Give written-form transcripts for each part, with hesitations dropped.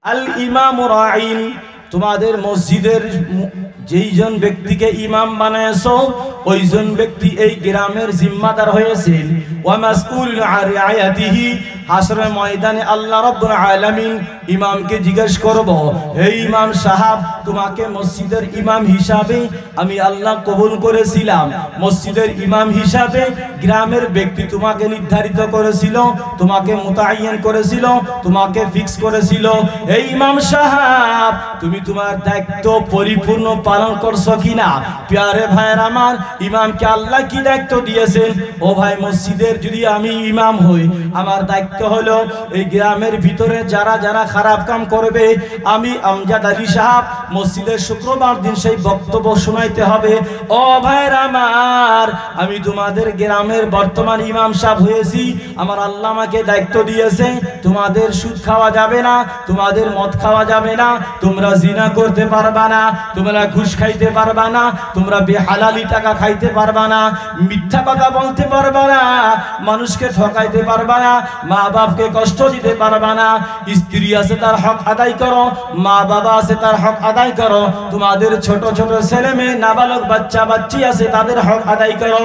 আল ইমাম রাঈন, তোমাদের মসজিদের যেইজন ব্যক্তিকে ইমাম বানায়ছো ওইজন ব্যক্তি এই গ্রামের জিম্মাদার হয়েছেন। ওয়া মাসউলুন আন রায়াতিহি, হাসরের ময়দানে আল্লাহ রাব্বুল আলামিন ইমামকে জিজ্ঞেস করব, হে ইমাম সাহেব, তোমাকে মসজিদের ইমাম হিসাবে আমি আল্লাহ কবুল করেছিলাম, মসজিদের ইমাম হিসাবে গ্রামের ব্যক্তি তোমাকে নির্ধারিত করেছিল, তোমাকে মুতাআইয়ান করেছিল, তোমাকে ফিক্স করেছিল। হে ইমাম সাহেব, তুমি তোমার দায়িত্ব পরিপূর্ণ পালন করছো কিনা? প্যারে ভাইয়ের আমার, ইমামকে আল্লাহ কি দায়িত্ব দিয়েছেন? ও ভাই, মসজিদের যদি আমি ইমাম হই, আমার দায়িত্ব হলো এই গ্রামের ভিতরে যারা যারা খারাপ কাম করবে, আমি আমজাদ আলী সাহেব মসজিদের শুক্রবার দিন সেই বক্তব্য শোনাইতে হবে। ও ভাইয়ের আমার, আমি তোমাদের গ্রামের বর্তমান ইমাম সাহেব হয়েছি, আমার আল্লাহ আমাকে দায়িত্ব দিয়েছে, তোমাদের সুদ খাওয়া যাবে না, তোমাদের মদ খাওয়া যাবে না, তোমরা জিনা করতে পারবা না, তোমরা ঘুষ খাইতে পারবা না, তোমরা বেহালালি টাকা খাইতে পারবা না, মিথ্যা কথা বলতে পারবা না, মানুষকে ঠকাইতে পারবা না, মা বাপকে কষ্ট দিতে পারবা না, স্ত্রী আছে তার হক আদায় করো, মা বাবা আছে তার হক আদায় করো, তোমাদের ছোট ছোট ছেলে মেয়ে নাবালক বাচ্চা বাচ্চি আছে তাদের হক আদায় করো।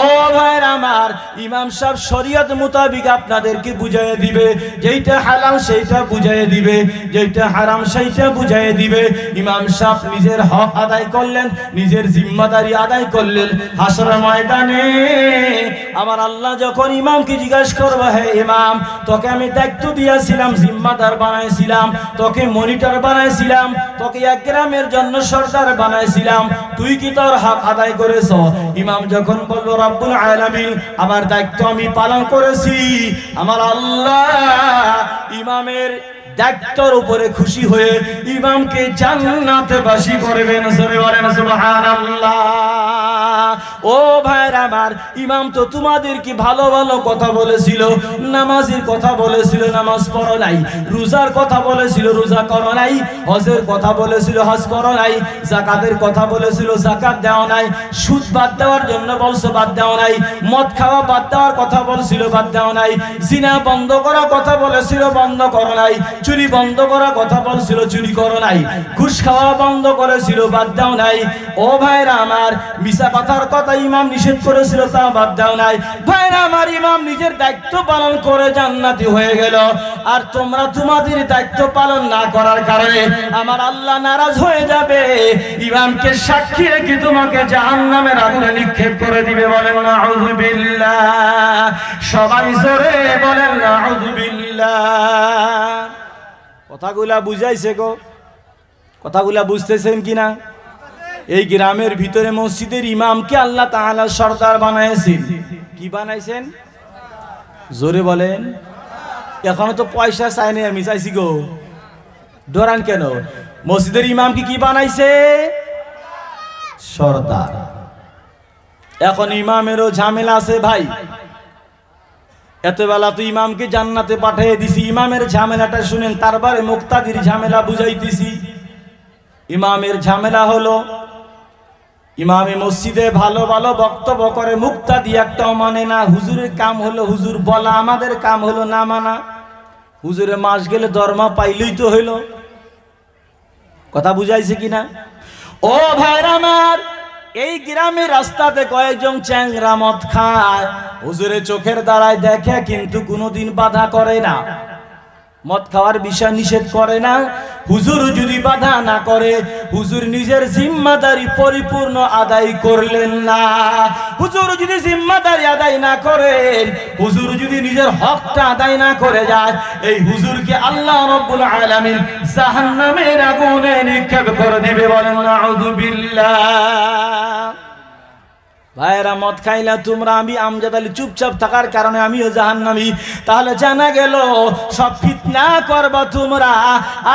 ও ভাইরা আমার, ইমাম সাহেব শরীয়ত মোতাবেক আপনাদেরকে বুঝাইয়ে দিবে, যেইটা হালাল সেইটা বুঝাইয়ে দিবে, যেইটা হারাম সেইটা বুঝাইয়ে দিবে। ইমাম সাহেব নিজের হক আদায় করলেন, নিজের জিম্মাদারি আদায় করলেন। হাসরের ময়দানে আমার আল্লাহ যখন ইমামকে জিজ্ঞাসা করবে, হে ইমাম, তোকে আমি দায়িত্ব দিয়েছিলাম, জিম্মাদার বানাইছিলাম, তোকে মনিটর বানাইছিলাম, তোকে এক গ্রামের জন্য সরদার বানাইছিলাম, তুই কি তোর হক আদায় করেছ? ইমাম যখন বলল, রব্বুল আলামিন, আমার দায়িত্ব আমি পালন করেছি, আমার আল্লাহ ইমামের দায়িত্বের উপরে খুশি হয়ে ইমামকে জান্নাতে বাসী করবেন। সুবহানাল্লাহ। ও ভাইরা আমার, ইমাম তো তোমাদেরকে ভালো ভালো কথা বলেছিল, নামাজের কথা বলেছিল, নামাজ পড়ো নাই, রোজার কথা বলেছিল, রোজা করো নাই, হজের কথা বলেছিল, হজ করো নাই, যাকাতের কথা বলেছিল, যাকাত দাও নাই, সুদ বাদ দেওয়ার জন্য বলছো, বাদ দাও নাই, মদ খাওয়া বাদ দেওয়ার কথা বলছিল, বাদ দাও নাই, জিনা বন্ধ করার কথা বলেছিল, বন্ধ করো নাই, চুরি বন্ধ করার কথা বলছিল, চুরি করো নাই, ঘুষ খাওয়া বন্ধ করেছিল, বাদ দাও নাই। ও ভাইরা আমার, মিছা কথার কথা ইমাম নিষেধ করেছিল, তা বাদ দাও নাই। ভাইরা আমার, ইমাম নিজের দায়িত্ব পালন করে জান্নাতি হয়ে গেল, আর তোমরা তোমাদের দায়িত্ব পালন না করার কারণে আমার আল্লাহ নারাজ হয়ে যাবে, ইমামকে সাক্ষী রেখে তোমাকে জাহান্নামের আগুনে নিক্ষেপ করে দিবে। বলেন নাউযুবিল্লাহ, সবাই জোরে বলেন নাউযুবিল্লাহ। কথাগুলা বুঝাইছে গো? কথাগুলা বুঝতেছেন কিনা? এই গ্রামের ভিতরে মসজিদের ইমামকে আল্লাহ তাআলা সরদার বানাইছেন। কি বানাইছেন? জোরে বলেন। এখনো তো পয়সা চাই নাই, আমি চাইছি গো। ডরান কেন? মসজিদের ইমামকে কি বানাইছে? সরদার। এখন ইমামেরও ঝামেলা আছে ভাই। এতবেলা তো ইমামকে জান্নাতে পাঠিয়ে দিছি, ইমামের ঝামেলাটা শুনেন, তারপরে মুক্তাদির ঝামেলা বুঝাইতেছি। ইমামের ঝামেলা হলো, ইমামে মসজিদে ভালো ভালো বক্তব্য করে, মুক্তাদি একটাও মানে না। হুজুরের কাম হলো হুজুর বলা, আমাদের কাম হলো না মানা। হুজুরে মাস গেলে দরমা পাইলেই তো হইল। কথা বুঝাইছে কিনা? ও ভাইরা আমার, এই গ্রামের রাস্তাতে কয়েকজন চ্যাংরা মদ খায়, হুজুরে চোখের দ্বারায় দেখে, কিন্তু কোনোদিন বাধা করে না, মদ খাওয়ার বিষয় নিষেধ করে না। হুজুর যদি বাধা না করে, হুজুর নিজের জিম্মাদারি পরিপূর্ণ আদায় করলেন না। হুজুর যদি জিম্মাদারি আদায় না করেন, হুজুর যদি নিজের হকটা আদায় না করে যায়, এই হুজুরকে আল্লাহ রাব্বুল আলামিন জাহান্নামের আগুনে নিক্ষেপ করে দিবে। বলেন নাউযুবিল্লাহ। ভাইরা, মদ খাইলা তোমরা, আমি আমজাদ আলী চুপচাপ থাকার কারণে আমিও জাহান্নামী। তাহলে জানা গেল সব ফিতনা করবা তোমরা,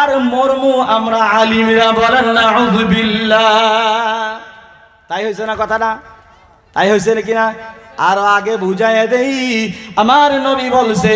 আর মরমু আমরা আলিমরা। বলেন নাউযুবিল্লাহ। তাই হয়েছে না কথাটা? তাই হয়েছে নাকি না? আর আগে বুঝাইয়া দেই, আমার নবী বলছে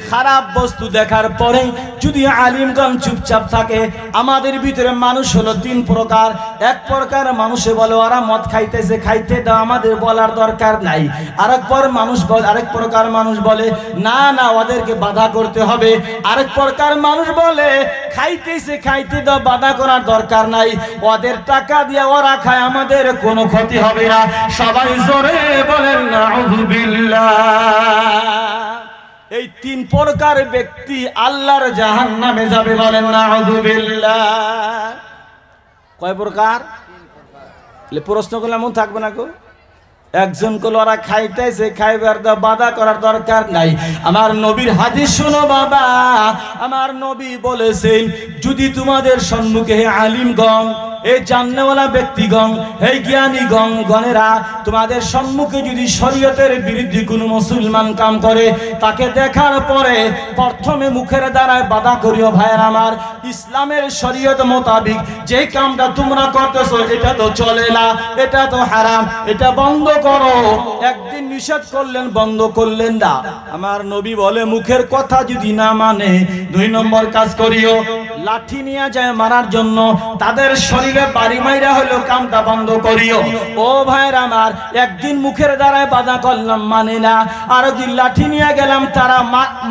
খারাপ বস্তু দেখার পরে যদি আলিমগণ চুপচাপ থাকে, আমাদের ভিতরে মানুষ হলো তিন প্রকার। এক প্রকার মানুষে বলে ওরা মদ খাইতেছে, খাইতে দাও, আমাদের বলার দরকার নাই। আরেক প্রকার মানুষ বলে না না ওদেরকে বাধা করতে হবে। আরেক প্রকার মানুষ বলে খাইতেছে, খাইতে দাও, বাধা করার দরকার নাই, ওদের টাকা দিয়ে ওরা খায়, আমাদের কোনো ক্ষতি হবে না। সবাই জোরে বলেন নাউযুবিল্লাহ। এই তিন প্রকার ব্যক্তি আল্লাহর জাহান্নামে যাবে, বলেন নাউযুবিল্লাহ। কয় প্রকার? প্রশ্ন করলে এমন থাকবে না গো। একজন কল ওরা খাইতেছে, খাইবার বাধা করার দরকার নাই। আমার নবীর হাদিস শোনো বাবা, আমার নবী বলেছেন যদি তোমাদের সম্মুখে হে আলিমগণ, এই জান্নাওয়ালা ব্যক্তিগণ, এই জ্ঞানীগণেরা তোমাদের সম্মুখে যদি শরীয়তের বিরুদ্ধে কোনো মুসলমান কাম করে, তাকে দেখার পরে প্রথমে মুখের দ্বারায় বাধা করিও। ভাইয়ের আমার, ইসলামের শরীয়ত মোতাবিক যে কামটা তোমরা করতেছো এটা তো চলে না, এটা তো হারাম, এটা বন্ধ করো। একদিন নিষেধ করলেন, বন্ধ করলেন না। আমার নবী বলে মুখের কথা যদি না মানে, 2 নম্বর কাজ করিও, লাঠি নিয়ে যায় মারার জন্য, তাদের শরীরে বাড়ি মাইরা হলো কামটা বন্ধ করিও। ও ভাইরা আমার, একদিন মুখের দ্বারায় বাধা করলাম, মানে না, আর দিন লাঠি নিয়ে গেলাম, তারা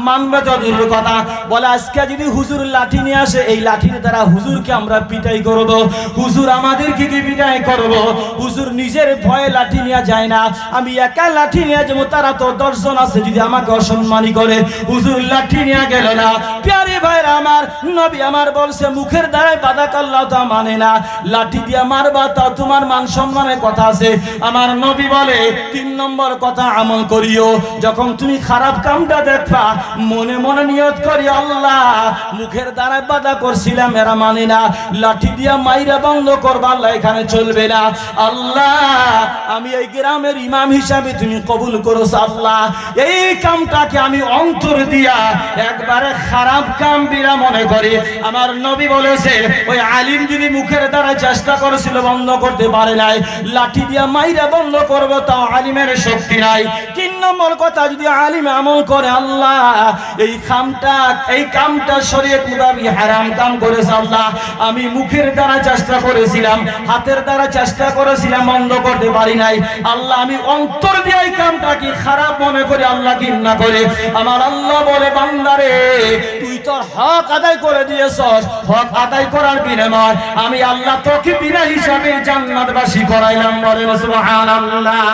মানবে তো দূরের কথা, বলে আজকে যদি হুজুর লাঠি নিয়ে আসে, এই লাঠির দ্বারা হুজুরকে আমরা পিটাই করব, হুজুর আমাদেরকে কি পিটাই করব। হুজুর নিজের ভয়ে লাঠি নিয়ে যায় না, আমি একা লাঠি নিয়ে যাবো, তারা তো 10 জন আছে, যদি আমাকে অসম্মানী করে, হুজুর লাঠি নিয়ে গেল না। প্যারে ভাইরা আমার, নবী আমার বলছে মুখের দ্বারাই বাধা করলাও তা মানে না, লাঠি দিয়ে মারবা তাও তোমার মান সম্মানের কথা আছে। আমার নবী বলে 3 নম্বর কথা আমল করিও, যখন তুমি খারাপ কামটা দেখবা মনে মনে নিয়ত করি আল্লাহ মুখের দ্বারাই বাধা করছিলাম, এরা মানে না, লাঠি দিয়া মাইরা বন্ধ করবা, আল্লাহ এখানে চলবে না। আল্লাহ আমি এই গ্রামের ইমাম হিসাবে তুমি কবুল করো, আল্লাহ এই কামটাকে আমি অন্তর দিয়া একবারে খারাপ কাম বিরা মনে করি। আমার নবী বলেছে ওই আলিম যদি মুখের দ্বারা চেষ্টা করেছিল বন্ধ করতে পারে নাই, লাঠি দিয়া মাইরা বন্ধ করবো, তাও আলিমের শক্তি নাই। 3 নম্বর কথা, যদি আলিম আমল করে আল্লাহ এই কামটা শরীয়ত মোতাবেক হারাম কাম করেছে, আল্লাহ আমি মুখের দ্বারা চেষ্টা করেছিলাম, হাতের দ্বারা চেষ্টা করেছিলাম, বন্ধ করতে পারি নাই, আল্লাহ আমি অন্তর দিয়ে এই কামটা কি খারাপ মনে করে আল্লাহ ঘৃণা করে। আমার আল্লাহ বলে বান্দারে তুই তোর হক আদায় করে দিয়েছস, হক আদায় করার বিনিময় আমি আল্লাহ তোকে বিনা হিসাবে জান্নাতবাসী করাইলাম, বলেন সুবহানাল্লাহ।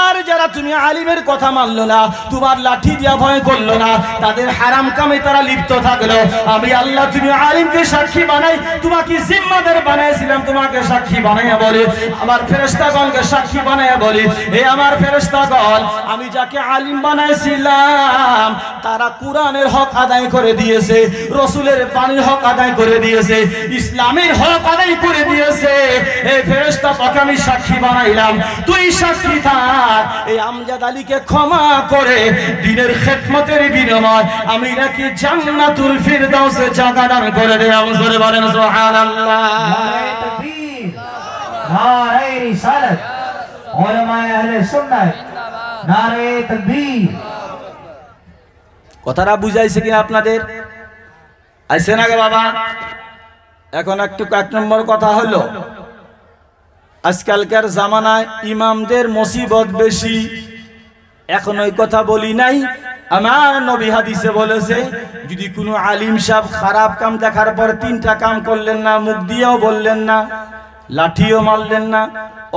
আর যারা তুমি আলিমের কথা মানলো না, তোমার লাঠি দিয়া ভয় করলো না, তাদের হারাম কামে তারা লিপ্ত থাকলো, আমি আল্লাহ তুমি আলিমকে সাক্ষী বানাই, তোমাকে জিম্মাদার বানাইছিলাম, তোমাকে সাক্ষী বানাইয়া বলি, আমার ফেরেশতাগণকে সাক্ষী বানাইয়া বলি, হে আমার ফেরেশতাগণ আমি যাকে আলিম বানাইছিলাম তারা কোরআনের হক আদায় করে দিয়েছে, রসুলের বাণীর হক আদায় করে দিয়েছে, ইসলামের হক আদায় করে দিয়েছে। এই ফেরেশতা তোকে আমি সাক্ষী বানাইলাম, তুই সাক্ষী থাক। এই আমজাদ আলীকে ক্ষমা করে দ্বীনের খেদমতের বিনিময় আমি নাকি জান্নাতুল ফিরদাউসে জায়গা দান করে দেব, জোরে বলেন সুবহানাল্লাহ। নারে তাকবীর, নারে রিসালাত, উলামায়ে আহলে সুন্নাহ, নারে তাকবীর। কথাটা বুঝাইছে কি আপনাদের? আইছে না গে বাবা? এখন একটু 1 নম্বর কথা হলো, আজকালকার জামানায় ইমামদের মুসিবত বেশি। এখন ওই কথা বলি নাই, আমার নবী হাদিসে বলেছে যদি কোনো আলিম সাহেব খারাপ কাম দেখার পর 3টা কাম করলেন না, মুখ দিয়েও বললেন না, লাঠিও মারলেন না,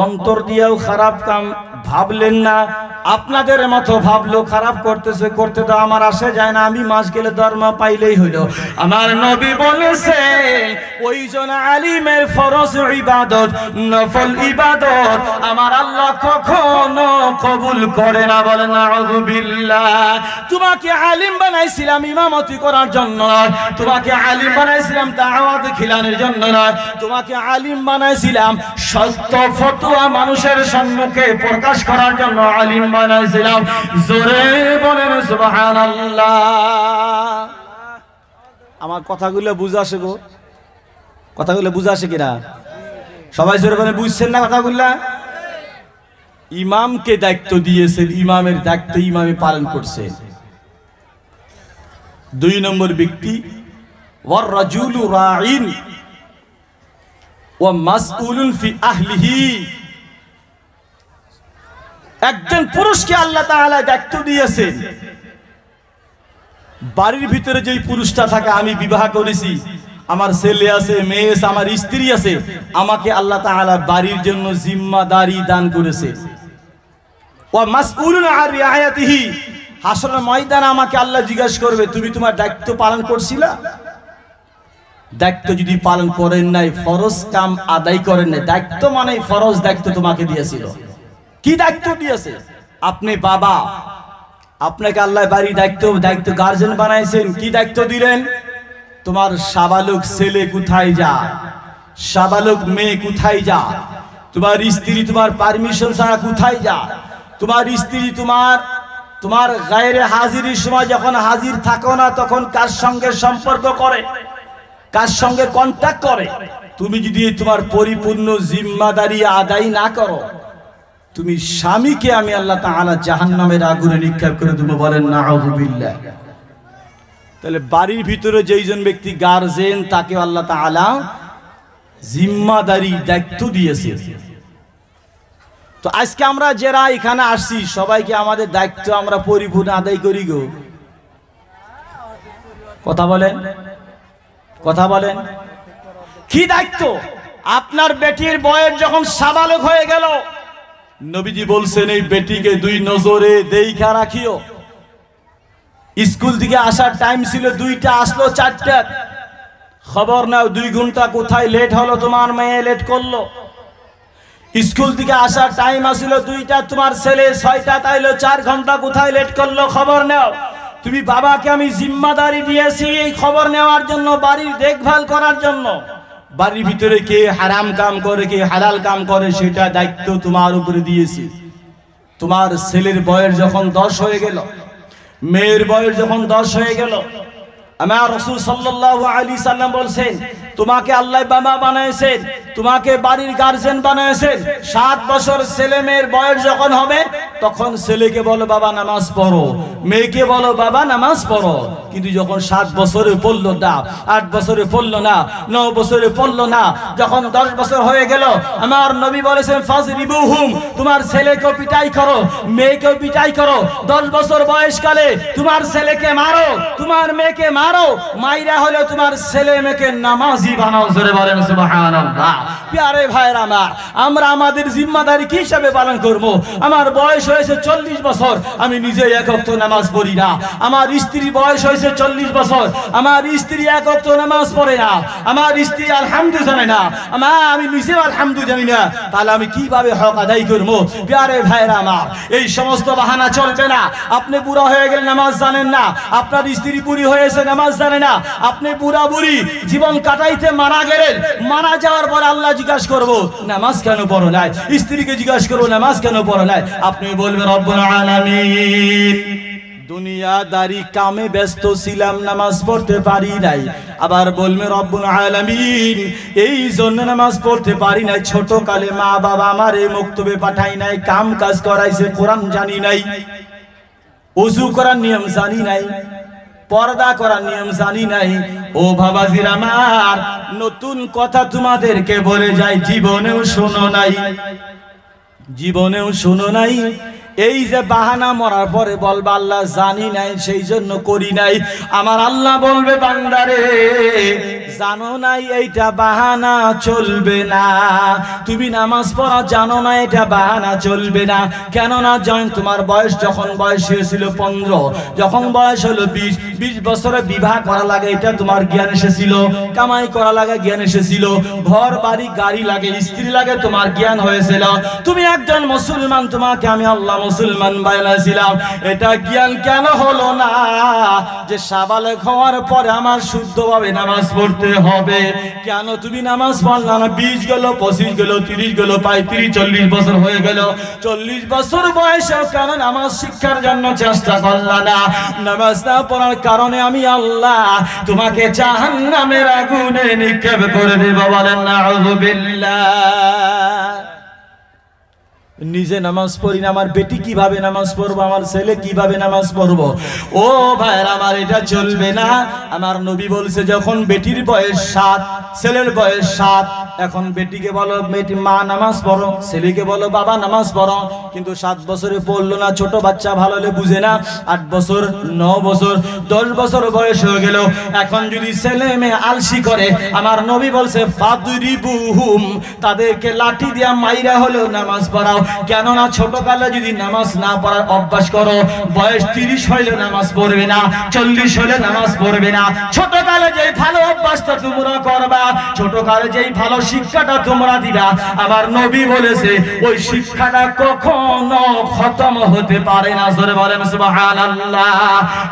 অন্তর দিয়েও খারাপ কাম ভাবলেন না, আপনাদের মতো ভাবলো খারাপ করতেছে, করতে তো আমার আসে যায় না, আমি মাস গেলে ধর্ম পাইলেই হইল। আমার নবী বলেছে ওইজন আলিমের ফরজ ইবাদত, নফল ইবাদত আমার আল্লাহ কখনো কবুল করে না, বলে নাউযুবিল্লাহ। তোমাকে আলিম বানাইছিলাম ইমামতি করার জন্য নয়, তোমাকে আলিম বানাইছিলাম দাওয়াত খিলানোর জন্য নয়, তোমাকে আলিম বানাইছিলাম সত্য ফতোয়া মানুষের সম্মুখে প্রকাশ করার জন্য আলিম বানাইছিলাম, জোরে বলেন সুবহানাল্লাহ। আমার কথাগুলো বুঝাসে গো, কথাগুলো বুঝাসে কিনা? সবাই জোরে বলেন বুঝছেন না কথাগুলা? ইমামকে দায়িত্ব দিয়েছেন, ইমামের দায়িত্ব ইমামে পালন করছে। 2 নম্বর ব্যক্তি ওয়ার রাজুলু রাঈন ওয়া মাসউলুন ফি আহলিহি। একজন পুরুষকে আল্লাহ তাআলা দায়িত্ব দিয়েছেন, বাড়ির ভিতরে যেই পুরুষটা থাকে, আমি বিবাহ করেছি, আমার ছেলে আছে, মেয়ে আছে, আমার স্ত্রী আছে, আমাকে আল্লাহ তাআলা বাড়ির জন্য জিম্মাদারি দান করেছে। ওয়া মাসউলুন আন রিআয়াতিহি, হাসরের ময়দানে আমাকে আল্লাহ জিজ্ঞাসা করবে তুমি তোমার দায়িত্ব পালন করছিলা? দায়িত্ব যদি পালন করেন নাই, ফরজ কাম আদায় করেন নাই, দায়িত্ব মানে ফরজ দায়িত্ব তোমাকে দিয়েছিল। কি দায়িত্ব দিয়েছে? আপনি বাবা, আপনাকে আল্লাহ বাড়ির দায়িত্ব গার্জেন বানাইছেন, কি দায়িত্ব দিলেন? তোমার সাবালক ছেলে কোথায় যায়, সাবালক মেয়ে কোথায় যায়, তোমার স্ত্রী তোমার পারমিশন ছাড়া কোথায় যায়, তোমার স্ত্রী তোমার গায়রে হাজিরির সময় যখন হাজির থাকো না তখন কার সঙ্গে সম্পর্ক করে, কার সঙ্গে কন্টাক্ট করে। তুমি যদি তোমার পরিপূর্ণ জিম্মাদারি আদায় না করো, তুমি স্বামীকে আমি আল্লাহ তাআলা জাহান্নামের আগুনে নিক্ষেপ করে দেব, বলেন নাউযুবিল্লাহ। তাহলে বাড়ির ভিতরে যেইজন ব্যক্তি গার্জেন, তাকে আল্লাহ তাআলা জিম্মাদারি দায়িত্ব দিয়েছে। তো আজকে আমরা যারা এখানে আসছি সবাইকে আমাদের দায়িত্ব আমরা পরিপূর্ণ আদায় করি গো? কথা বলেন, কথা বলেন। কি দায়িত্ব? আপনার বেটির বয়স যখন সাবালক হয়ে গেল, নবীজি বলছেন এই বেটিকে 2 নজরে দেখা রাখিও। স্কুল থেকে আসার টাইম ছিল 2টা, আসলো 4টা, খবর নাও 2 ঘন্টা কোথায় লেট হলো, তোমার মেয়ে লেট করলো। স্কুল থেকে আসার টাইম আসলো 2টা, তোমার ছেলে 6টা তাইলো 4 ঘন্টা কোথায় লেট করলো, খবর নাও। তুমি বাবাকে আমি জিম্মাদারি দিয়েছি এই খবর নেওয়ার জন্য, বাড়ির দেখভাল করার জন্য। বাড়ির ভিতরে কে হারাম কাম করে, কে হালাল কাম করে, সেটা দায়িত্ব তোমার উপরে দিয়েছি। তোমার ছেলের বয়স যখন 10 হয়ে গেল, মেয়ের বয়স যখন 10 হয়ে গেল, আমার রাসূল সাল্লাল্লাহু আলাইহি সাল্লাম বলছেন তোমাকে আল্লাহ বাবা বানাইছেন, তোমাকে বাড়ির গার্জেন বানাইছেন। 7 বছর ছেলে মেয়ের বয়স যখন হবে তখন ছেলেকে বলো বাবা নামাজ পড়ো, মেয়েকে বলো বাবা নামাজ পড়ো। কিন্তু যখন 7 বছরে পড়লো না, 8 বছরে পড়লো না, 9 বছরে পড়লো না, যখন 10 বছর হয়ে গেল, আমার নবী বলেছেন ফাজরিবুহুম, তোমার ছেলেকেও পিটাই করো, মেয়েকেও পিটাই করো। 10 বছর বয়সকালে তোমার ছেলেকে মারো, তোমার মেয়েকে মারো, মাইরা হলে তোমার ছেলে মেয়েকে নামাজি বানাও। জোরে বলেন সুবহানাল্লাহ। প্যারে ভাইরা আমার, আমরা আমাদের জিম্মাদারি কি হিসাবে পালন করব? আমার বয়স হয়েছে 40 বছর, আমি নিজে 1 ওয়াক্ত নামাজ পড়ি না। আমার স্ত্রী বয়স হয়েছে 40 বছর, আমার স্ত্রী 1 ওয়াক্ত নামাজ পড়ে না, আমার স্ত্রী আলহামদুলিল্লাহ জানে না, আমি নিজে আলহামদুলিল্লাহ জানি না। তাহলে আমি কিভাবে হক আদায় করব? প্যারে ভাইরা আমার, এই সমস্ত বাহানা চলবে না। আপনি বুড়া হয়ে গেলে নামাজ জানেন না, আপনার স্ত্রী বুড়ি হয়েছে নামাজ জানে না, আপনি বুড়া বুড়ি জীবন কাটাইতে মারা গেলেন, মারা যাওয়ার পর আল্লাহ জিজ্ঞাসা করবো নামাজ কেন পড়ো নাই, স্ত্রীকে জিজ্ঞাসা করবো নামাজ কেন পড়ো নাই, আপনি বলবেন রব্বুল আলামিন দুনিয়াদারি কামে ব্যস্ত ছিলাম, নামাজ পড়তে পারি নাই। আবার বলবে রব্বুল আলামিন এই জন্য নামাজ পড়তে পারি নাই, ছোট কালে মা বাবা আমারে মক্তবে পাঠাই নাই, কাম কাজ করাইছে, কোরআন জানি নাই, ওযু করার নিয়ম জানি নাই, পর্দা করার নিয়ম জানি নাই। ও বাবাজির আমার, নতুন কথা তোমাদেরকে বলে যাই, জীবনেও শোনো নাই, জীবনেও শোনো নাই। এই যে বাহানা মরার পরে বলবা আল্লাহ জানি নাই সেই জন্য করি নাই, আমার আল্লাহ বলবে বান্দারে জানো নাই এইটা বাহানা চলবে না, তুমি নামাজ পড়া জানো না এটা বাহানা চলবে না। কেননা তোমার বয়স যখন বয়স হয়েছিল 15, যখন বয়স হলো 20 বছরে বিবাহ করা লাগে এটা তোমার জ্ঞান এসেছিল, কামাই করা লাগে জ্ঞান এসেছিল, ঘর বাড়ি গাড়ি লাগে স্ত্রী লাগে তোমার জ্ঞান হয়েছিল, তুমি একজন মুসলমান, তোমাকে আমি আল্লাহ মুসলমান বানাইছিলাম, এটা জ্ঞান কেন হলো না যে সাবালক হওয়ার পরে আমার শুদ্ধভাবে নামাজ পড়তে হবে? কেন তুমি নামাজ পড়লা না? 20 গেল, 25 গেল, 30 গেল, 35 40 বছর হয়ে গেল, 40 বছর বয়সেও কেন নামাজ শিক্ষার জন্য চেষ্টা করলা না? নামাজ না পড়ার কারণে আমি আল্লাহ তোমাকে জাহান্নামের আগুনে নিক্ষেপ করে দেব, বলেন নাউযুবিল্লাহ। নিজে নামাজ পড়ি না, আমার বেটি কিভাবে নামাজ পড়বো, আমার ছেলে কিভাবে নামাজ পড়বো? ও ভাইরা আমার, এটা চলবে না। আমার নবী বলছে যখন বেটির বয়স 7, ছেলের বয়স 7, এখন বেটিকে বলো বেটি মা নামাজ পড়ো, ছেলেকে বলো বাবা নামাজ পড়ো। কিন্তু 7 বছরে পড়লো না, ছোট বাচ্চা ভালো হলে বুঝে না। 8 বছর, 9 বছর, 10 বছর বয়স হয়ে গেল, এখন যদি ছেলে মেয়ে আলসি করে, আমার নবী বলছে ফাদরিবুহুম, তাদেরকে লাঠি দিয়া মাইরা হলেও নামাজ পড়াও। কেননা ছোটকালে যদি নামাজ না পড়ার অভ্যাস করো, বয়স 30 হইলে নামাজ পড়বে না, 40 হইলে নামাজ পড়বে না। ছোটকালে যেই ভালো অভ্যাসটা তোমরা করবা, ছোটকালে যেই ভালো শিক্ষাটা তোমরা দিবা, আমার নবী বলেছে ওই শিক্ষাটা কখনো খতম হতে পারে না। জোরে বলেন সুবহানাল্লাহ,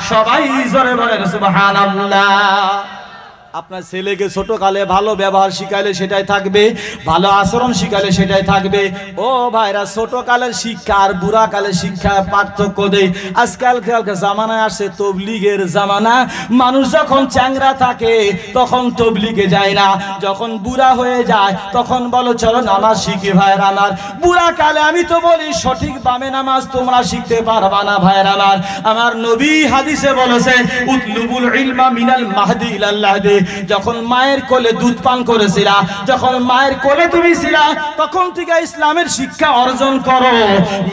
সবাই জোরে বলেন সুবহানাল্লাহ। আপনার ছেলেকে ছোটকালে ভালো ব্যবহার শিখাইলে সেটাই থাকবে, ভালো আচরণ শিখাইলে সেটাই থাকবে। ও ভাইরা, ছোটকালের শিক্ষা আর বুড়াকালের শিক্ষা পার্থক্য দেই। আজকালকার জামানায় আসছে তবলিগের জামানা। মানুষ যখন চ্যাংরা থাকে তখন তবলিগে যায় না, যখন বুড়া হয়ে যায় তখন বলো চলো নামাজ শিখি। ভাইরা আমার, বুড়াকালে আমি তো বলি সঠিক বামে নামাজ তোমরা শিখতে পারবা না। ভাইরা আমার, আমার নবী হাদিসে বলেছেন উতলুবুল ইলমা মিনাল মাহদি ইলাল লাহদি। যখন মায়ের কোলে দুধ পান করেছিলা, যখন মায়ের কোলে তুমি ছিলা, তখন থেকে ইসলামের শিক্ষা অর্জন করো।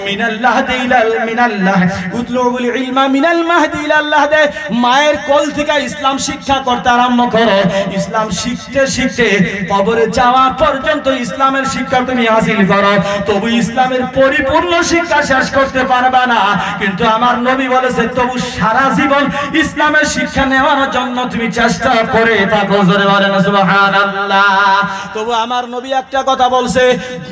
মিনাল্লাহ দিলাল মিনাল্লাহ উতলুবুল ইলমা মিনাল মাহদি ইলাল লাহদি। মায়ের কোল থেকে ইসলাম শিক্ষা করতে আরম্ভ করো। ইসলাম শিখতে শিখতে কবরে যাওয়া পর্যন্ত ইসলামের শিক্ষা তুমি হাসিল করো। তবু ইসলামের পরিপূর্ণ শিক্ষা শেষ করতে পারবে না, কিন্তু আমার নবী বলেছে তবু সারা জীবন ইসলামের শিক্ষা নেওয়ার জন্য তুমি চেষ্টা করে থাকো। জোরে বলেন সুবহানাল্লাহ। তবু আমার নবী একটা কথা বলছে,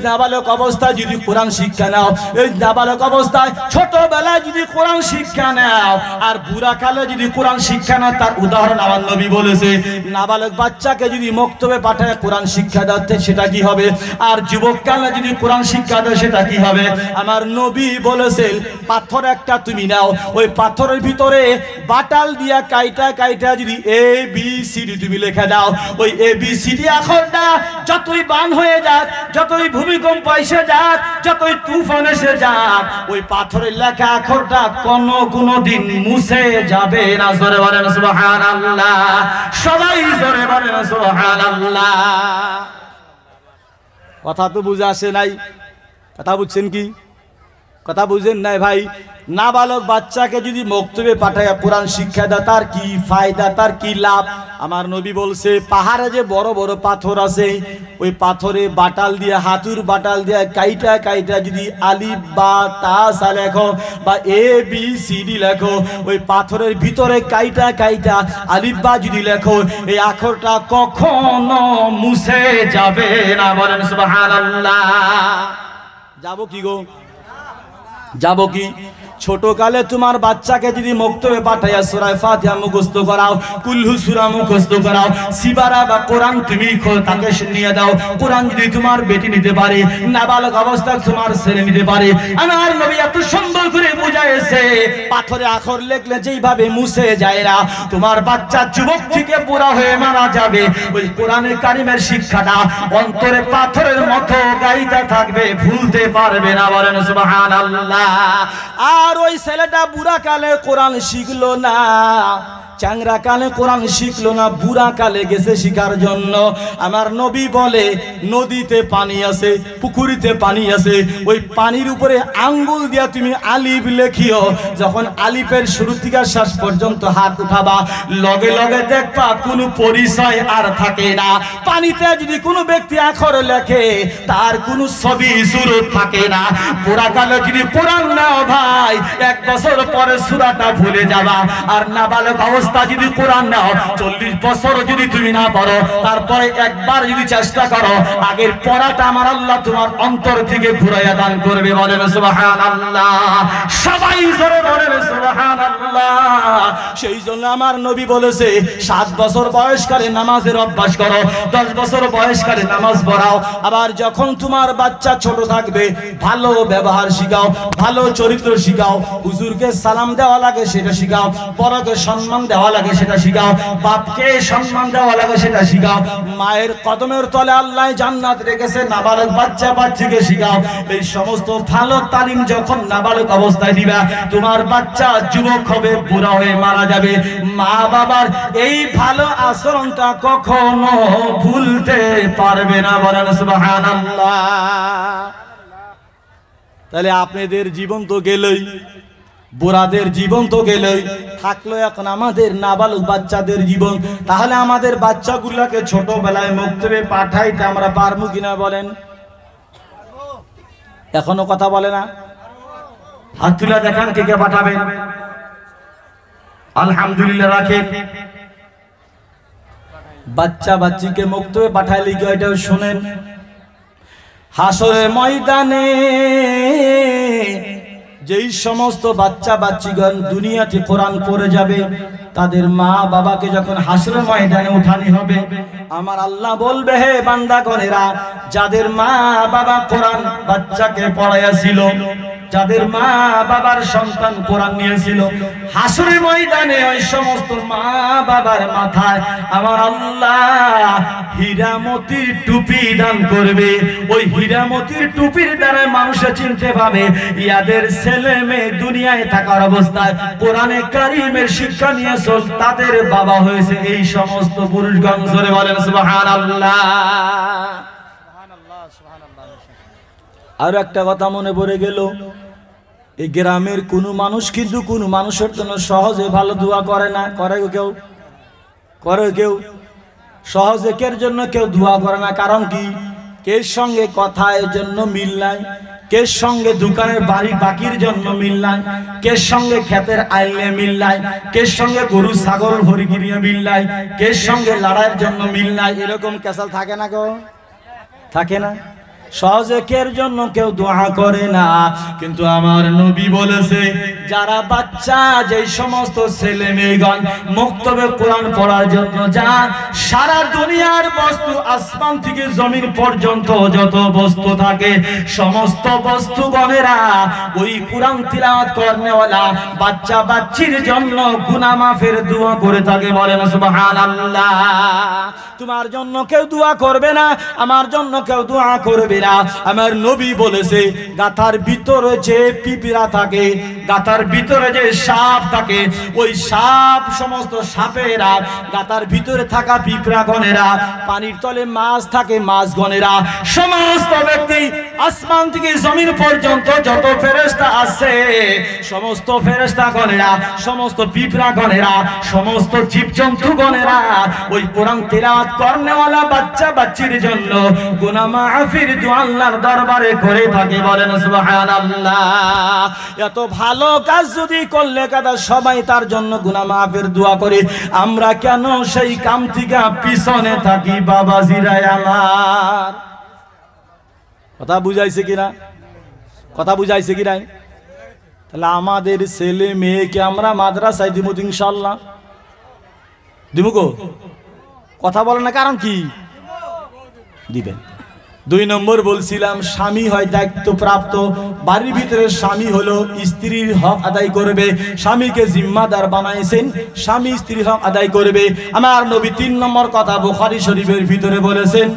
নাবালক অবস্থায় যদি কোরআন শিক্ষা নাও, এই নাবালক অবস্থায় ছোটবেলায় যদি কোরআন শিক্ষা নাও আর বুড়াকালে যদি কোরআন শিক্ষা নাও, তার উদাহরণ আমার নবী বলেছে নাবালক বাচ্চাকে যদি মক্তবে পাঠায় কোরআন শিক্ষা দিতে সেটা কি হবে, আর যুবককালে যদি কোরআন শিক্ষা দেয় সেটা কি হবে। আমার নবী বলেছে পাথর একটা তুমি নাও, ওই পাথরের ভিতরে বাটাল দিয়া কাইটা কাইটা যদি ABCD তুমি লিখে দাও, ওই ABCD আখরটা যতই বান হয়ে যাক, যতই ভূমিকম্প এসে যাক, যতই তুফান এসে যাক, ওই পাথরের লেখা আখরটা কোনদিন মুছে যাবে না। জোরে বলেন সুবহানাল্লাহ, সবাই জোরে বলেন সুবহানাল্লাহ। কথা তো বুঝে আসে নাই? কথা বুঝছেন কি? কথা বুঝেন নাই ভাই? নাবালক বাচ্চাকে যদি মক্তবে পাঠায় কোরআন শিক্ষা দেয়, তার কি ফায়দা, তার কি লাভ? আমার নবী বলছে পাহাড়ে যে বড় বড় পাথর আছে, ওই পাথরে বাটাল দিয়ে, হাতুর বাটাল দিয়ে কাইটা কাইটা যদি আলিফ বা তা সা লেখো বা ABCD লেখো, ওই পাথরের ভিতরে কাইটা কাইটা আলিফ বা যদি লেখো, এই আখরটা কখনো মুছে যাবে না। বলেন সুবহানাল্লাহ। যাবো কি গো? যাবো কি? ছোটকালে তোমার বাচ্চাকে যদি মক্তবে পাঠাইয়া সূরা ফাতিহা মুখস্থ করাও, কুল্হু সূরা মুখস্থ করাও, সিবারা বা কোরআন তুমি তাকে নিয়ে দাও। কোরআন যদি তোমার বেটি নিতে পারে, নাবালক অবস্থায় তোমার ছেলে নিতে পারে, আমার নবী এত সুন্দর করে বুঝাইছে পাথরে আখর লিখলে যেইভাবে মুছে যায় না, তোমার বাচ্চা যুবক থেকে বুড়া হয়ে মারা যাবে, ওই কোরআনে কারিমের শিক্ষাটা অন্তরে পাথরের মতো গাইতে থাকবে, ভুলতে পারবে না। বলেন সুবহানাল্লাহ। আর ওই ছেলেটা বুড়া কালে কোরআন শিখলো না, চাংরা কালে কোরআন শিখলো না, বুড়া কালে গেছে শিখার জন্য। আমার নবী বলে নদীতে পানি আছে, পুকুরিতে পানি আছে, ওই পানির উপরে আঙ্গুল দিয়া তুমি আলিফ লেখিও, যখন আলিফের শুরু থেকে শেষ পর্যন্ত হাত উঠাবা, লগে লগে দেখবা কোনো পরিচয় আর থাকে না। পানিতে যদি কোনো ব্যক্তি আখর লেখে, তার কোনো ছবি সুরত থাকে না। বুড়া কালে যদি কোরআন নাও ভাই, 1 বছর পরে সূরাটা ভুলে যাবা। আর নাবালক অবস্থা যদি কোরআন নাও, 40 বছর যদি তুমি না পড়ো, তারপরে একবার যদি চেষ্টা করো, আগের পড়াটা আমার আল্লাহ তোমার অন্তর থেকে ঘুরাইয়া দান করবে। বলেন সুবহানাল্লাহ, সবাই জোরে বলেন সুবহানাল্লাহ। সেই জন্য আমার নবী বলেছে 7 বছর বয়সকালে নামাজের অভ্যাস করো, 10 বছর বয়সকালে নামাজ পড়াও। আবার যখন তোমার বাচ্চা ছোট থাকবে, ভালো ব্যবহার শিখাও, ভালো চরিত্র শিখাও, হুজুরকে সালাম দেওয়া লাগে সেটা শিখাও, বড়কে সম্মান দেওয়া লাগে সেটা শিখাও, বাপকে সম্মান দেওয়া লাগে সেটা শিখাও, মায়ের কদমের তলে আল্লাহ জান্নাত রেখেছে নাবালক বাচ্চা বাচ্চাকে শিখাও। এই সমস্ত ভালো তালিম যখন নাবালক অবস্থায় দিবা, তোমার বাচ্চা যুবক হবে, বুড়া হয়ে মারা যাবে, মা বাবার এই ভালো আচরণটা কখনো ভুলতে পারবে না। বলেন সুবহানাল্লাহ। তাহলে আপনাদের জীবন তো গেলই, বুড়াদের জীবন তো গেলই, থাকলো এখন আমাদের নাবালক বাচ্চাদের জীবন। তাহলে আমাদের বাচ্চাগুলোকে ছোটবেলায় মক্তবে পাঠাইতে আমরা পারবো কিনা বলেন? এখনো কথা বলে না? হাত তুলে দেখান কে কে পাঠাবেন। আলহামদুলিল্লাহ রাখেন। বাচ্চা বাচ্চিকে মক্তবে পাঠাইলে কি এটাও শুনেন, হাসরের ময়দানে যেই সমস্ত বাচ্চা বাচ্চিগণ দুনিয়াতে কোরআন পড়ে যাবে, তাদের মা বাবাকে যখন হাসরের ময়দানে উঠানি হবে, আমার আল্লাহ বলবে, হে বান্দাগণেরা, যাদের মা বাবা কোরআন বাচ্চাকে পড়াইয়াছিল, যাদের মা বাবার সন্তান কোরআন নিয়েছিল, হাসরের ময়দানে ওই সমস্ত মা বাবার মাথায় আমার আল্লাহ হীরামতির টুপি দান করবে। ওই হীরামতির টুপির দ্বারা মানুষে চিনতে পাবে ইয়াদের ছেলে মেয়ে দুনিয়ায় থাকার অবস্থায় কোরআনে কারিমের শিক্ষা নিয়ে চল, তাদের বাবা হয়েছে এই সমস্ত পুরুষগণ। জোরে বলেন সুবহানাল্লাহ। আর একটা কথা মনে পড়ে গেল, এই গ্রামের কোনো মানুষ কিন্তু কোনো মানুষের জন্য সহজে ভালো দোয়া করে না। করে কেউ? করে কেউ? সহজে কের জন্য কেউ দোয়া করে না। কারণ কি? কের সঙ্গে কথার জন্য মিল নাই, কের সঙ্গে দোকানের বাড়ি বাকির জন্য মিল নাই, কের সঙ্গে ক্ষেতের আইলে মিল নাই, কের সঙ্গে গরু ছাগল ভরি গিরিয়ে মিল নাই, কের সঙ্গে লড়াইয়ের জন্য মিল নাই। এরকম ক্যাসাল থাকে না কেউ? থাকে না? সহজে কের জন্য কেউ দোয়া করে না। কিন্তু আমার নবী বলেছে, যারা বাচ্চা, যেই সমস্ত ছেলে মেয়েগণ মক্তবে কোরআন পড়ার জন্য যান, সারা দুনিয়ার বস্তু আসমান থেকে জমিন পর্যন্ত যত বস্তু থাকে, সমস্ত বস্তুগণেরা ওই কোরআন তিলাওয়াত করনেওয়ালা বাচ্চা বাচ্চির জন্য গুনাহ মাফের দোয়া করে থাকে। বলেন সুবহানাল্লাহ। তোমার জন্য কেউ দোয়া করবে না, আমার জন্য কেউ দোয়া করবে না। আমার নবী বলেছে, গাথার ভিতরে যে পিঁপড়া থাকে, গাথার ভিতরে যে সাপ থাকে, ওই সাপ সমস্ত সাপেরা, গাথার ভিতরে থাকা পিঁপড়া গণেরা, পানির তলে মাছ থাকে মাছ গণেরা, সমস্ত ব্যক্তি আসমান থেকে জমিন পর্যন্ত যত ফেরেশতা আছে, সমস্ত ফেরেশতা গণেরা, সমস্ত পিঁপড়া গণেরা, সমস্ত জীবজন্তু গণেরা ওই কোরআন তিলাওয়াত করনেওয়ালা বাচ্চা বাচ্চির জন্য গুনাহ মাফির দোয়া আল্লাহর দরবারে করে থাকে। বলেন সুবহানাল্লাহ। এত ভালো কাজ যদি করলে কাদা সবাই তার জন্য গুনাহ মাফের দোয়া করে, আমরা কেন সেই কাম থেকে পিছনে থাকি? বাবাজিরা আমার কথা বুঝাইছে কিনা? কথা বুঝাইছে কিনা? তাহলে আমাদের ছেলে মেয়েকে আমরা মাদ্রাসায় দিব ইনশাআল্লাহ। দিব গো? কথা বলে না, কারণ কি? দিবেন। 2 নম্বর বলছিলাম, স্বামী হয় দায়িত্বপ্রাপ্ত। বাড়ির ভিতরে স্বামী হলো স্ত্রীর হক আদায় করবে, স্বামীকে জিম্মাদার বানাইছেন, স্বামী স্ত্রীর হক আদায় করবে। আমার নবী 3 নম্বর কথা বুখারী শরীফের ভিতরে বলেছেন।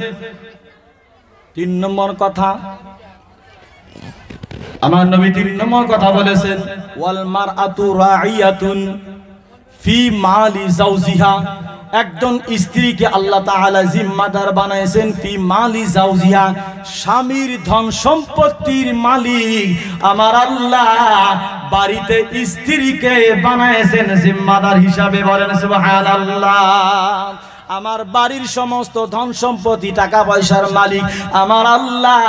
3 নম্বর কথা আমার নবী 3 নম্বর কথা বলেছেন, ওয়াল মারআতু রাইয়াতুন ফি মালি যাওজিহা। একজন স্ত্রীকে আল্লাহ তাআলা জিম্মাদার বানাইছেন ফি মালি যাওজিহা, স্বামীর ধন সম্পত্তির মালিক আমার আল্লাহ বাড়িতে স্ত্রীকে বানাইছেন জিম্মাদার হিসাবে। বলেন সুবহানাল্লাহ। আমার বাড়ির সমস্ত ধন সম্পত্তি টাকা পয়সার মালিক আমার আল্লাহ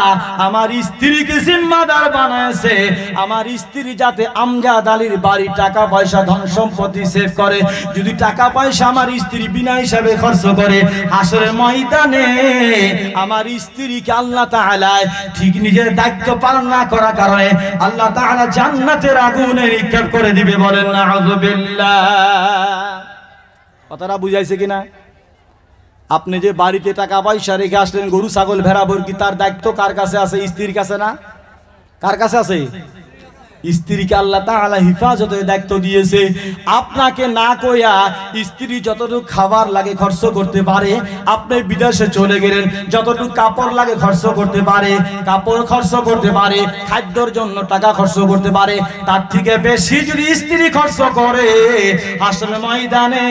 আমার স্ত্রীকে জিম্মাদার বানাইছে। আমার স্ত্রী যাতে আমজাদ আলীর বাড়ি টাকা পয়সা ধন সম্পত্তি সেভ করে, যদি টাকা পয়সা আমার স্ত্রী বিনা হিসাবে খরচ করে, হাসরের ময়দানে আমার স্ত্রীকে আল্লাহ তাআলা ঠিক নিজের দায়িত্ব পালন না করার কারণে আল্লাহ তাআলা জান্নাতের আগুনে নিক্ষেপ করে দিবে। বলেন নাউযুবিল্লাহ। কথাটা বুঝাইছে কিনা? আপনি যে বাড়িতে টাকা পয়সা রেখে আসলেন, গরু ছাগল ভেড়া বর্গি, তার দায়িত্ব কার কাছে আছে? স্ত্রীর কাছে না? কার কাছে আছে? স্ত্রীকে আল্লাহ তাআলা হিফাজতের দায়িত্ব দিয়েছে। আপনাকে না কইয়া স্ত্রী যতটুকু খাবার লাগে খরচ করতে পারে, আপনি বিদেশে চলে গেলেন, যতটুকু কাপড় লাগে খরচ করতে পারে, কাপড় খরচ করতে পারে, খাদ্যর জন্য টাকা খরচ করতে পারে, তার থেকে বেশি যদি স্ত্রী খরচ করে, আসলে ময়দানে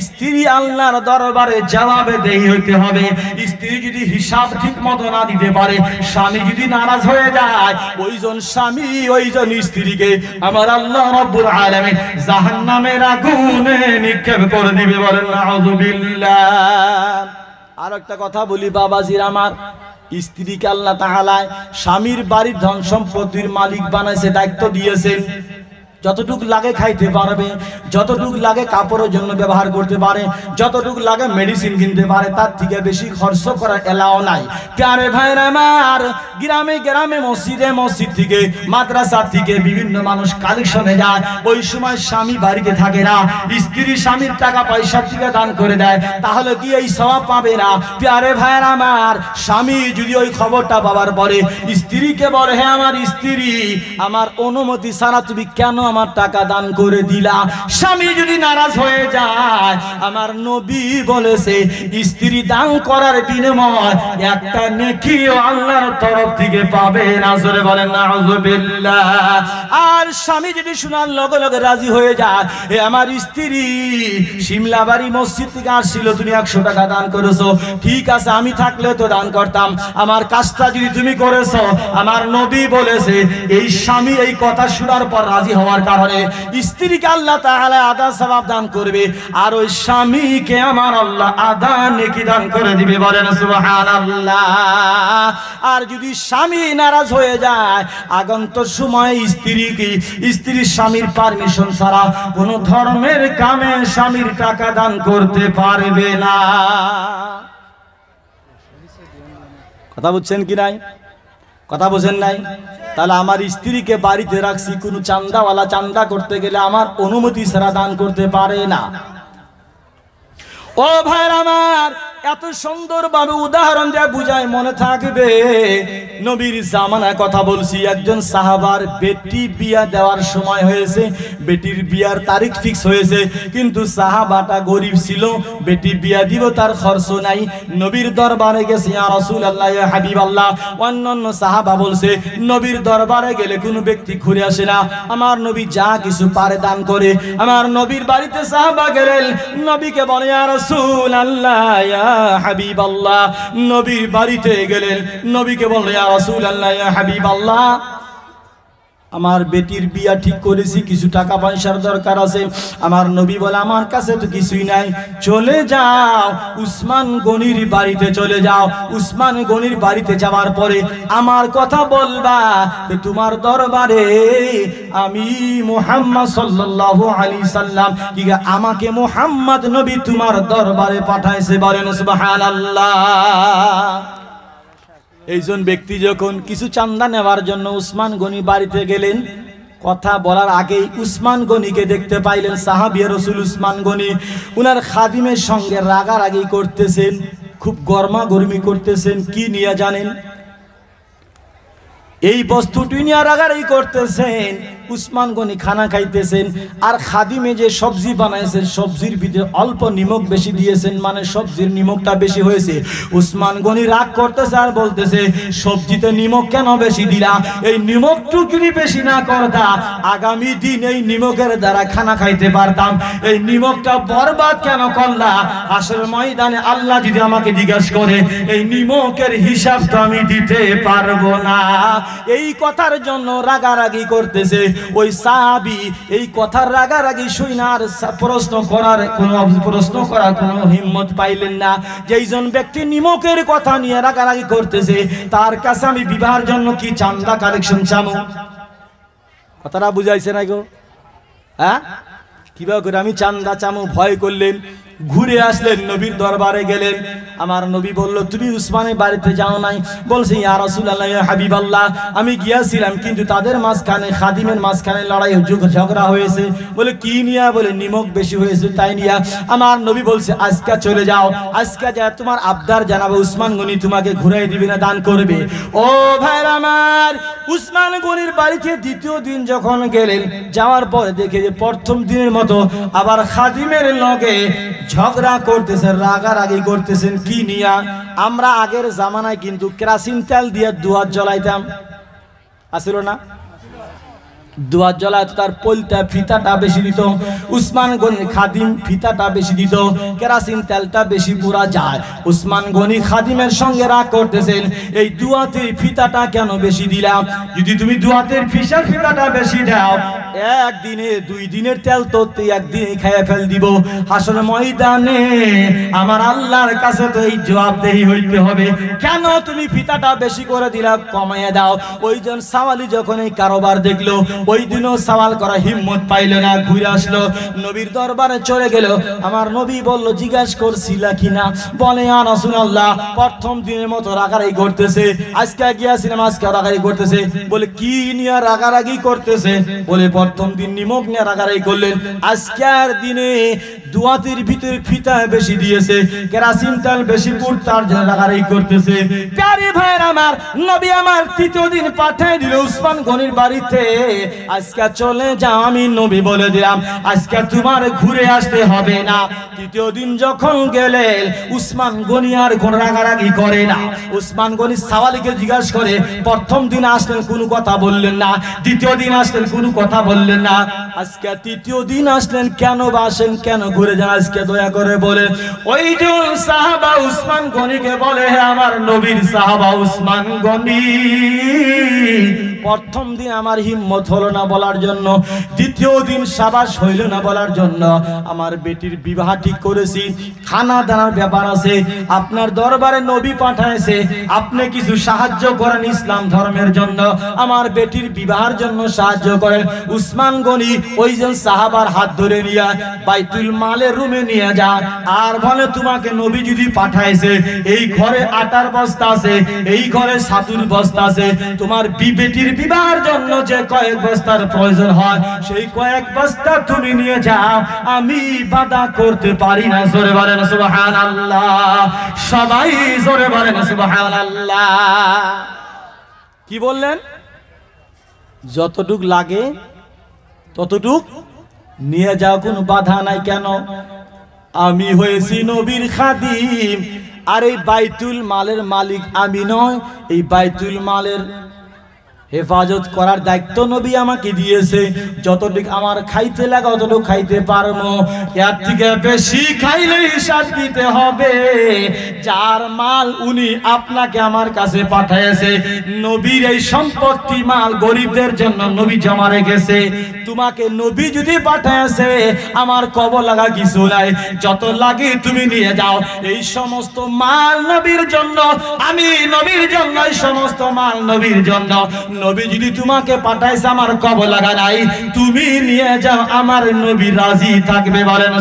স্ত্রী আল্লাহর দরবারে জবাবদেহি হইতে হবে। স্ত্রী যদি হিসাব ঠিক মতো না দিতে পারে, স্বামী যদি নারাজ হয়ে যায়, ওইজন স্বামী ওইজন স্ত্রীকে আমার আল্লাহ রাব্বুল আলামিন জাহান্নামের আগুনে নিক্ষেপ করে দিবে। বলেন নাউযুবিল্লাহ। আর একটা কথা বলি বাবাজির আমার, স্ত্রীকে আল্লাহ তাআলা স্বামীর বাড়ির ধন সম্পত্তির মালিক বানাইছে, দায়িত্ব দিয়েছেন। যতটুক লাগে খাইতে পারবে, যতটুক লাগে কাপড়ের জন্য ব্যবহার করতে পারে, যতটুক লাগে মেডিসিন কিনতে পারে, তার থেকে বেশি খরচ করার এলাও নাই। প্যারে ভাইরা আমার, গ্রামে গ্রামে মসজিদে মসজিদ থেকে মাদ্রাসা থেকে বিভিন্ন মানুষ কালেকশনে যায়। ওই সময় স্বামী বাড়িতে থাকে না, স্ত্রী স্বামীর টাকা পয়সা থেকে দান করে দেয়, তাহলে কি এই সওয়াব পাবে না? প্যারে ভাইরা আমার, স্বামী যদি ওই খবরটা পাওয়ার পরে স্ত্রীকে বলে, হ্যাঁ আমার স্ত্রী, আমার অনুমতি ছাড়া তুমি কেন আমার টাকা দান করে দিলা? স্বামী যদি নারাজ হয়ে যায়, আমার নবী বলেছে স্ত্রী দান করার বিনিময় একটা নেকিও আল্লাহর তরফ থেকে পাবে না। জোরে বলেন নাউযুবিল্লাহ। আর স্বামী যদি শোনার লগে লগে রাজি হয়ে যায়, এ আমার স্ত্রী শিমলাবাড়ি মসজিদ থেকে আসছিল, তুমি 100 টাকা দান করেছো, ঠিক আছে আমি থাকলে তো দান করতাম, আমার কাজটা যদি তুমি করেছো, আমার নবী বলেছে এই স্বামী এই কথা শোনার পর রাজি হওয়ার কারণে স্ত্রীকে আল্লাহ তাআলা আদা সওয়াব দান করবে, আর ওই স্বামীকে আমার আল্লাহ আদা নেকি দান করে দিবে। বলেন সুবহানাল্লাহ। আর যদি স্বামী নারাজ হয়ে যায়, আগন্তুক সময় স্ত্রী স্বামীর পারমিশন ছাড়া কোন ধর্মের কামে স্বামীর টাকা দান করতে পারবে না। কথা বুঝছেন কি নাই? কথা বুঝেন নাই? তাহলে আমার স্ত্রীকে বাড়িতে রাখছি, কোনো চান্দাওয়ালা চান্দা করতে গেলে আমার অনুমতি ছাড়া দান করতে পারে না। ও ভাই আমার, এত সুন্দরভাবে উদাহরণ দিয়ে বুঝায় মনে থাকবে। নবীর জামানায় কথা বলছি, একজন সাহাবার বেটি বিয়া দেওয়ার সময় হয়েছে, বেটির বিয়ার তারিখ ফিক্স হয়েছে, কিন্তু সাহাবাটা গরিব ছিল, বেটি বিয়া দিব তার খরচ নাই। নবীর দরবারে গেছে, ইয়া রাসূলুল্লাহ ইয়া হাবিবাল্লাহ। অন্যান্য সাহাবা বলছে নবীর দরবারে গেলে কোনো ব্যক্তি ঘুরে আসে না, আমার নবী যা কিছু পারে দান করে। আমার নবীর বাড়িতে সাহাবা গেলেন, নবীকে বলে ইয়া রাসূলুল্লাহ ইয়া হাবিবাল্লাহ। নবীর বাড়িতে গেলেন, নবীকে বললেন ইয়া রাসূলুল্লাহ ইয়া হাবিবাল্লাহ, আমার বেটির বিয়া ঠিক করেছি, কিছু টাকা পয়সার দরকার আছে। আমার নবী বলে আমার কাছে তো কিছুই নাই, চলে যাও উসমান গনির বাড়িতে চলে যাও। উসমান গনির বাড়িতে যাওয়ার পরে আমার কথা বলবা, তোমার দরবারে আমি মুহাম্মদ সাল্লাল্লাহু আলাইহি সাল্লাম, কি আমাকে মুহাম্মদ নবী তোমার দরবারে পাঠাইছে। বলেন সুবহানাল্লাহ। এইজন ব্যক্তি যখন কিছু চান্দা নেওয়ার জন্য উসমান গনি বাড়িতে গেলেন, কথা বলার আগেই উসমান গনিকে দেখতে পাইলেন সাহাবী রাসূল উসমান গনি উনার খাদিমের সঙ্গে রাগারাগি করতেছেন, খুব গরমাগরমি করতেছেন। কি নিয়ে জানেন? এই বস্তুটি নিয়ে রাগারাগি করতেছেন। উসমান গনি খানা খাইতেছেন, আর খাদিমে যে সবজি বানাইছে সবজির ভিতরে অল্প নিমক বেশি দিয়েছেন, মানে সবজির নিমকটা বেশি হয়েছে। উসমান গনি রাগ করতেছে আর বলতেছে, সবজিতে নিমক কেন বেশি দিলা? এই নিমকটুকুনি বেশি না করতা, আগামী দিন এই নিমকের দ্বারা খানা খাইতে পারতাম, এই নিমকটা বরবাদ কেন করলা? আসল ময়দানে আল্লাহ যদি আমাকে জিজ্ঞাসা করে, এই নিমকের হিসাব তো আমি দিতে পারবো না। এই কথার জন্য রাগারাগি করতেছে। ওই সাহাবী এই কথার রাগারাগি শুনে আর প্রশ্ন করার কোনো হিম্মত পাইলেন না। যেইজন ব্যক্তি নিমকের কথা নিয়ে রাগারাগি করতেছে, তার কাছে আমি বিবাহের জন্য কি চান্দা কালেকশন চামু? কথাটা বুঝাইছে না গো? হ্যাঁ, কিভাবে করে আমি চান্দা চামু? ভয় করলেন। ঘুরে আসলেন, নবীর দরবারে গেলেন। আমার নবী বলল, তুমি উসমানের বাড়িতে যাও নাই? বলছে, ইয়া রাসূলুল্লাহ, ইয়া হাবিবাল্লাহ, আমি গিয়েছিলাম, কিন্তু তাদের মাঝখানে, খাদিমের মাঝখানে লড়াই ঝগড়া হয়েছে। বলে কি নিয়া? বলে নিমক বেশি হয়েছে তাই নিয়া। আমার নবী বলছে, আজকে চলে যাও, আজকে যা তোমার আবদার জানাবো, উসমান গনি তোমাকে ঘুরাই দিবে না, দান করবে। ও ভাইরা আমার, উসমান গনির বাড়িতে দ্বিতীয় দিন যখন গেলেন, যাওয়ার পরে দেখে যে প্রথম দিনের মতো আবার খাদিমের লগে ঝগড়া করতেছেন, রাগারাগি করতেছেন। কি নিয়া? আমরা আগের জামানায় কিন্তু কেরাসিন তেল দিয়ে দুয়ার জ্বলাইতাম, আসিল না? দুয়ার জ্বলায় তার পলটা ফিতাটা বেশি দিত, উসমান গনি খাদিম ফিতাটা বেশি দিত, কেরাসিন তেলটা বেশি পুরা যায়। উসমান গনি খাদিমের সঙ্গে রাগ করতেছেন, এই দুয়াতের ফিতাটা কেন বেশি দিলাম? যদি তুমি দুয়াতের ফিতাটা বেশি দাও, একদিনে 2 দিনের তেল তো একদিনে খেয়ে ফেল দিব। হাসর ময়দানে আমার আল্লাহর কাছে তো এই জবাবদেহি হইতে হবে, কেন তুমি ফিতাটা বেশি করে দিলা, কমাইয়া দাও। ওইজন সাওয়ালি যখন এই কারবার দেখলো, ওই দিনও সওয়াল করা হিম্মত পাইল না, ঘুরে আসলো, নবীর দরবারে চলে গেল। আমার নবী বলল, জিজ্ঞাসা করছিলা কিনা? বলে, ইয়া রাসূলুল্লাহ, প্রথম দিনের মতো রাগারাগি করতেছে, আজকে গিয়েছিলাম, আজকে রাগারাগি করতেছে। বলে কি নিয়ে রাগারাগি করতেছে? বলে প্রথম দিন নিমক নিয়ে রাগারাগি করলেন, আজকের দিনে দুয়াতের ভিতরে ফিতা বেশি দিয়েছে, কেরাসিন তেল বেশি পুরতার জন্য রাগারাগি করতেছে। প্যারে ভাইয়ের আমার, নবী আমার তৃতীয় দিন পাঠিয়ে দিল উসমান গনির বাড়িতে, আজকে চলে যাও, আমি নবী বলে দিলাম, আজকে তোমার ঘুরে আসতে হবে না। তৃতীয় দিন যখন গেলেন, উসমান গনি আর কোন রাগারাগি করে না। উসমান গনি সাওয়ালিকে জিজ্ঞাসা করে, প্রথম দিন আসলেন কোনো কথা বললেন না, দ্বিতীয় দিন আসলেন কোনো কথা বললেন না, আজকে তৃতীয় দিন আসলেন কেন? বাসেন কেন? ঘুরে যান, আজকে দয়া করে বলে। ওই যে সাহাবা উসমান গনিকে বলে, হে আমার নবীর সাহাবা উসমান গনি, প্রথম দিন আমার হিম্মত হলো না বলার জন্য, দ্বিতীয় দিন সাবাস হইল না বলার জন্য, আমার বেটির বিবাহ ঠিক করেছি, খানা দানার ব্যাপার আছে, আপনার দরবারে নবী পাঠাইছে, আপনি কিছু সাহায্য করেন ইসলাম ধর্মের জন্য, আমার বেটির বিবাহের জন্য সাহায্য করেন। উসমান গনি ওইজন সাহাবার হাত ধরে নিয়ে বাইতুল মালের রুমে নিয়ে যা, আর বলে, তোমাকে নবী যদি পাঠাইছে, এই ঘরে আটার বস্তা আছে, এই ঘরে ছাতুর বস্তা আছে, তোমার বেটির বিবাহের জন্য যে কয়েক বস্তার প্রয়োজন হয়, সেই কয়েক বস্তা তুমি নিয়ে যাও, আমি বাধা করতে পারি না। জোরে বলেন সুবহানাল্লাহ, সবাই জোরে বলেন সুবহানাল্লাহ। কি বললেন? যতটুক লাগে ততটুক নিয়ে যাও, কোনো বাধা নাই। কেন? আমি হয়েছি নবীর খাদিম, আর এই বাইতুল মালের মালিক আমি নয়, এই বাইতুল মালের হেফাজত করার দায়িত্ব নবী আমাকে দিয়েছে, যতটুকু আমার খাইতে লাগে অতটুকু খাইতে পারবো, এর থেকে বেশি খাইলে হিসাব দিতে হবে। যার মাল উনি আপনাকে আমার কাছে পাঠিয়েছে, নবীর এই সম্পত্তি মাল গরিবদের জন্য নবী জমা রেখেছে, তোমাকে নবী যদি পাঠিয়েছে, আমার কবর লাগা কিছু নাই, যত লাগে তুমি নিয়ে যাও, এই সমস্ত মাল নবীর জন্য, আমি নবীর জন্য, এই সমস্ত মাল নবীর জন্য। নবী যদি তোমাকে পাঠাইছে, আমার কবর লাগা নাই, তুমি নিয়ে যাও, আমার নবী রাজি থাকবে। বলেন